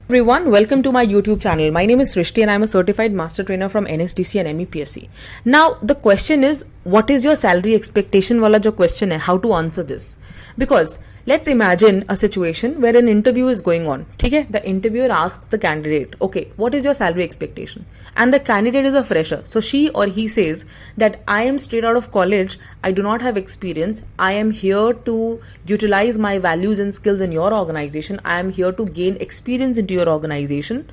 Everyone, welcome to my YouTube channel. My name is Srishti and I'm a certified master trainer from NSDC and MEPSC. Now, the question is, what is your salary expectation? Wala jo question hai, how to answer this? Because let's imagine a situation where an interview is going on. Okay? The interviewer asks the candidate, okay, what is your salary expectation? And the candidate is a fresher. So she or he says that I am straight out of college. I do not have experience. I am here to utilize my values and skills in your organization. I am here to gain experience into your organization.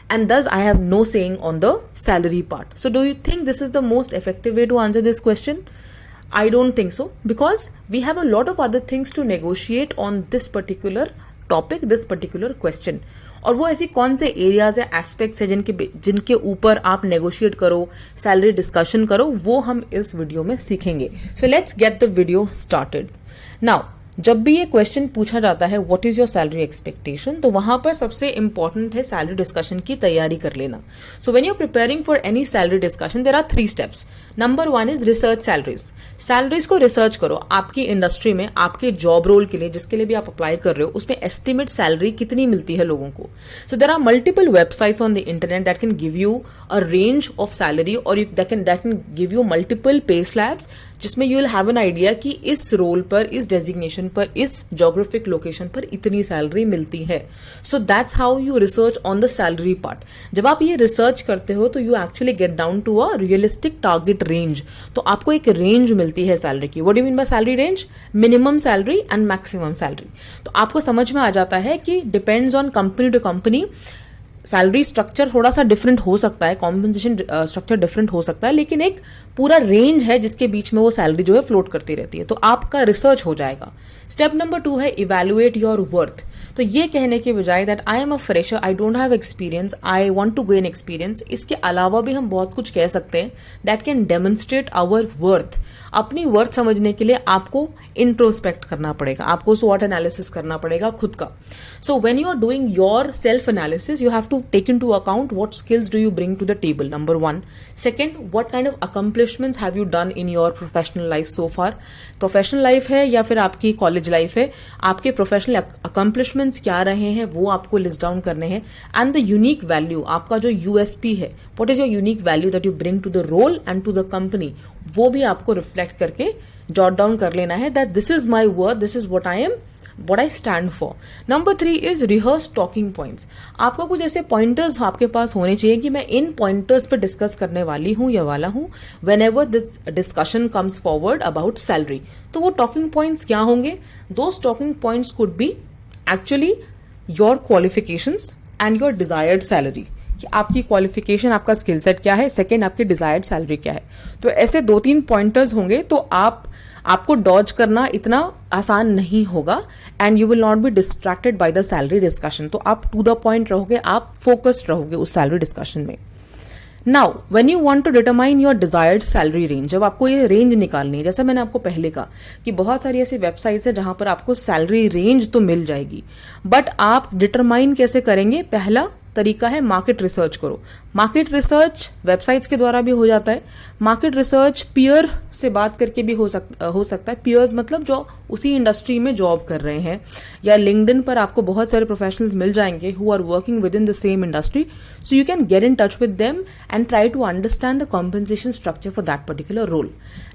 And thus I have no saying on the salary part. So do you think this is the most effective way to answer this question? I don't think so, because we have a lot of other things to negotiate on this particular topic, this particular question. और वो ऐसी कौन से areas है, aspects है जिनके ऊपर आप नेगोशिएट करो, सैलरी डिस्कशन करो, वो हम इस वीडियो में सीखेंगे. So let's get the video started. Now जब भी ये क्वेश्चन पूछा जाता है what is your salary expectation, तो वहां पर सबसे इंपॉर्टेंट है सैलरी डिस्कशन की तैयारी कर लेना. So when you are preparing for any salary discussion there are 3 steps. Number 1 is research salaries. Salaries को रिसर्च करो. आपकी इंडस्ट्री में आपके जॉब रोल के लिए, जिसके लिए भी आप अप्लाई कर रहे हो, उसमें एस्टिमेट सैलरी कितनी मिलती है लोगों को. So there are multiple websites on the internet that can give you a range of salary, और that can give you multiple pay slabs, जिसमें you will have an idea कि इस रोल पर, इस डेजिग्नेशन पर, इस जोग्राफिक लोकेशन पर इतनी सैलरी मिलती है. So that's how you research on the salary part. जब आप ये रिसर्च करते हो तो you actually get down to a realistic target range. तो आपको एक रेंज मिलती है सैलरी की. What do you mean by salary range? Minimum salary and maximum salary. तो आपको समझ में आ जाता है कि depends on company to company salary structure थोड़ा सा डिफरेंट हो सकता है, कॉम्पेंसेशन स्ट्रक्चर डिफरेंट हो सकता है, लेकिन एक पूरा रेंज है जिसके बीच में वो सैलरी जो है फ्लोट करती रहती है. तो आपका रिसर्च हो जाएगा. स्टेप नंबर 2 है इवैल्यूएट योर वर्थ. तो ये कहने के बजाय that I am a fresher, I don't have experience, I want to gain experience, इसके अलावा भी हम बहुत कुछ कह सकते हैं that can demonstrate our worth. अपनी वर्थ समझने के लिए आपको इंट्रोस्पेक्ट करना पड़ेगा, आपको स्वॉट एनालिसिस करना पड़ेगा खुद का. So when you are doing your self analysis, you have to take into account what skills do you bring to the table, number 1. Second, what kind of accomplishments have you done in your professional life so far. Professional life है या फिर आपकी college life है, आपके professional accomplishments क्या रहे हैं वो आपको list down करने हैं. And the unique value, आपका जो USP है, what is your unique value that you bring to the role and to the company, वो भी आपको reflect करके jot down कर लेना है that this is my worth, this is what I stand for. Number 3 is rehearse talking points. आपको कुछ ऐसे पॉइंटर्स आपके पास होने चाहिए कि मैं इन पॉइंटर्स पर डिस्कस करने वाली हूँ या वाला हूँ whenever this discussion comes forward about salary. तो वो टॉकिंग पॉइंट्स क्या होंगे? Those talking points could be actually your qualifications and your desired salary. कि आपकी क्वालिफिकेशन, आपका स्किल सेट क्या है, सेकेंड आपकी डिजायर्ड सैलरी क्या है. तो ऐसे 2-3 पॉइंटर्स होंगे तो आपको डॉज करना इतना आसान नहीं होगा and you will not be distracted by the salary discussion. तो आप टू द पॉइंट रहोगे, आप फोकस्ड रहोगे उस सैलरी डिस्कशन में. Now when you want to determine your desired salary range, जब आपको ये रेंज निकालनी है, जैसा मैंने आपको पहले कहा कि बहुत सारी ऐसी वेबसाइट्स है जहां पर आपको सैलरी रेंज तो मिल जाएगी, बट आप डिटरमाइन कैसे करेंगे? पहला तरीका है मार्केट रिसर्च करो. मार्केट रिसर्च वेबसाइट्स के द्वारा भी हो जाता है. मार्केट रिसर्च पीयर से बात करके भी हो सकता है. पीयर्स मतलब जो उसी इंडस्ट्री में जॉब कर रहे हैं, या लिंक्डइन पर आपको बहुत सारे प्रोफेशनल्स मिल जाएंगे who are working within the same industry. So you can get in touch with them and try to understand the compensation structure for that particular role.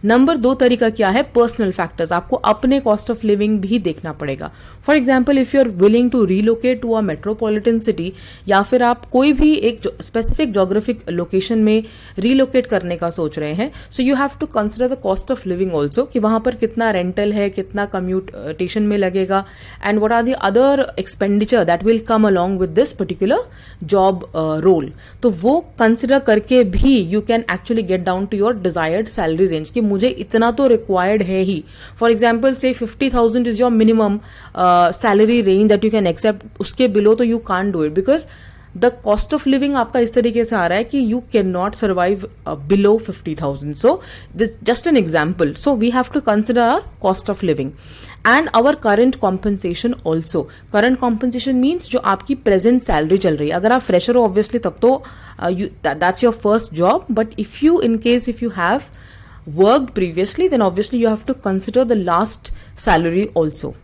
Number 2 तरीका क्या है? Personal factors. आपको अपने cost of living भी देखना पड़ेगा. For example, if you are willing to relocate to a metropolitan city, या फिर आप कोई भी एक स्पेसिफिक जोग्राफिक लोकेशन में रीलोकेट करने का सोच रहे हैं, so you have to consider the cost of living also, कि वहां पर कितना रेंटल है, कितना कम्यूटेशन में लगेगा, and what are the other expenditure that will come along with this particular job role. तो वो कंसिडर करके भी you can actually get down to your desired salary range कि मुझे इतना तो रिक्वायर्ड है ही. फॉर एग्जाम्पल से 50,000 is your minimum salary range that you can accept. उसके बिलो तो you can't do it, because the cost of living आपका इस तरीके से आ रहा है कि you can not survive below 50,000. So this just an example. So we have to consider our cost of living and our current compensation also. Current compensation means जो आपकी प्रेजेंट सैलरी चल रही है. अगर आप फ्रेशर हो ऑब्वियसली तब तो that's your first job, but if you if you have worked previously, then obviously you have to consider the last salary also.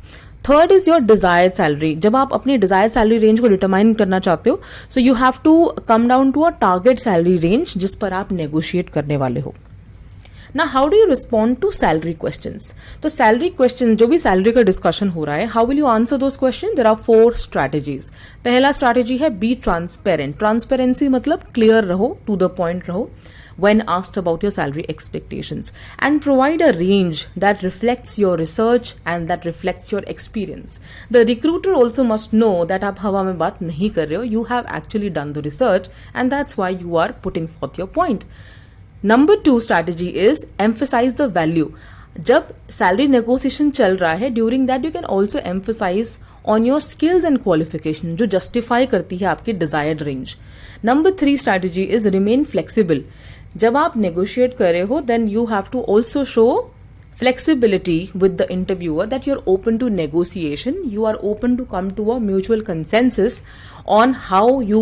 Third is your desired salary. जब आप अपनी डिजायर्ड सैलरी रेंज को determine करना चाहते हो, so you have to come down to a target salary range जिस पर आप नेगोशिएट करने वाले हो. ना how do you respond to salary questions. तो सैलरी क्वेश्चन, जो भी सैलरी का डिस्कशन हो रहा है, how will you answer those question. There are 4 strategies. पहला स्ट्रैटेजी है बी ट्रांसपेरेंट. ट्रांसपेरेंसी मतलब क्लियर रहो, टू द पॉइंट रहो when asked about your salary expectations, and provide a range that reflects your research and that reflects your experience. The recruiter also must know that आप हवा में बात नहीं कर रहे हो. You have actually done the research and that's why you are putting forth your point. Number 2 strategy is emphasize the value. जब salary negotiation चल रहा है, during that you can also emphasize on your skills and qualification जो justify करती है आपकी desired range. Number 3 strategy is remain flexible. जब आप नेगोशिएट कर रहे हो, then you have to also show flexibility with the interviewer that you're open to negotiation, you are open to come to a mutual consensus on how you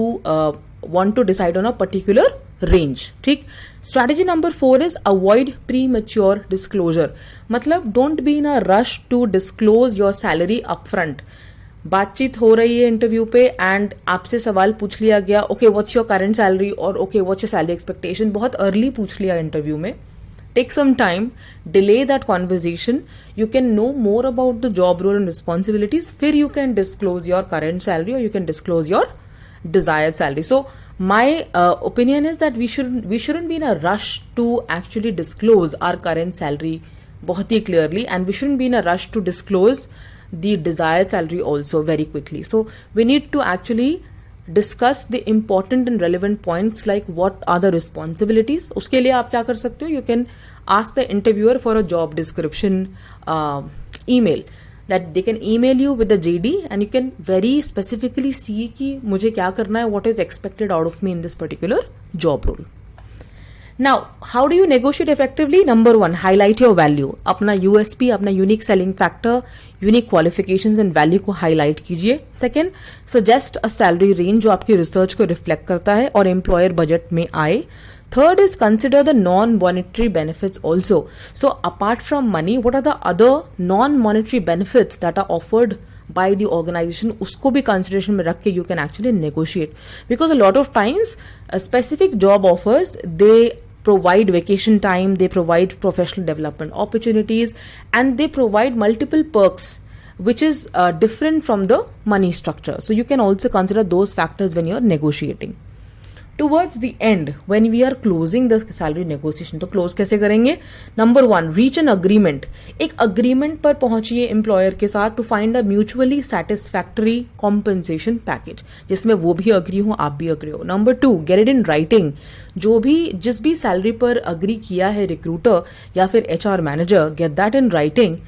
want to decide on a particular range. ठीक. Strategy number 4 is avoid premature disclosure. मतलब don't be in a rush to disclose your salary upfront. बातचीत हो रही है interview पे and आपसे सवाल पूछ लिया गया, okay what's your current salary और okay what's your salary expectation, बहुत अर्ली पूछ लिया इंटरव्यू में. Take some time, delay that conversation. You can know more about the job role and responsibilities. फिर you can disclose your current salary or you can disclose your desired salary. So my opinion is that we shouldn't be in a rush to actually disclose our current salary बहुत ही clearly, and we shouldn't be in a rush to disclose the desired salary also very quickly. So we need to actually discuss the important and relevant points like what are the responsibilities. उसके लिए आप क्या कर सकते हो, you can ask the interviewer for a job description email that they can email you with the JD and you can very specifically see कि मुझे क्या करना है, what is expected out of me in this particular job role. Now, how do you negotiate effectively? Number 1, highlight your value. अपना USP, अपना unique selling factor, unique qualifications and value को highlight कीजिए. Second, suggest a salary range जो आपकी research को reflect करता है और employer budget में आए. Third is consider the non-monetary benefits also. So apart from money, what are the other non-monetary benefits that are offered by the organization? उसको भी consideration में रख के you can actually negotiate, because a lot of times specific job offers, they provide vacation time, they provide professional development opportunities, and they provide multiple perks which is different from the money structure. So you can also consider those factors when you're negotiating. Towards the end, when we are closing the salary negotiation, तो close कैसे करेंगे? Number 1, reach an agreement. एक agreement पर पहुंचिए employer के साथ to find a mutually satisfactory compensation package, जिसमें वो भी agree हो, आप भी agree हो. Number 2, get it in writing. जिस भी salary पर agree किया है recruiter या फिर HR manager, get that in writing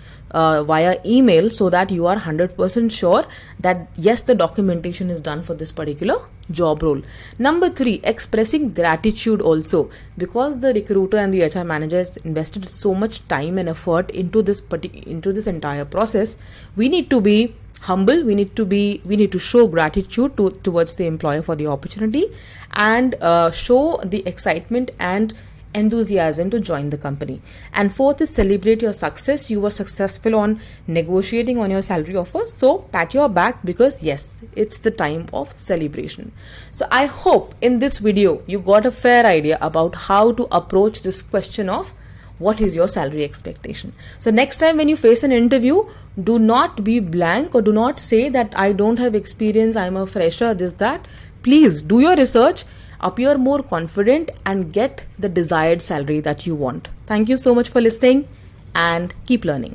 via email so that you are 100% sure that yes, the documentation is done for this particular job role. Number 3, expressing gratitude also, because the recruiter and the HR manager has invested so much time and effort into this entire process. We need to be humble. We need to show gratitude towards the employer for the opportunity and show the excitement and enthusiasm to join the company. And fourth is celebrate your success. You were successful on negotiating on your salary offer, so pat your back, because yes, it's the time of celebration. So I hope in this video you got a fair idea about how to approach this question of what is your salary expectation. So next time when you face an interview, do not be blank or do not say that I don't have experience, I'm a fresher, this, that. Please do your research, appear more confident and get the desired salary that you want. Thank you so much for listening and keep learning.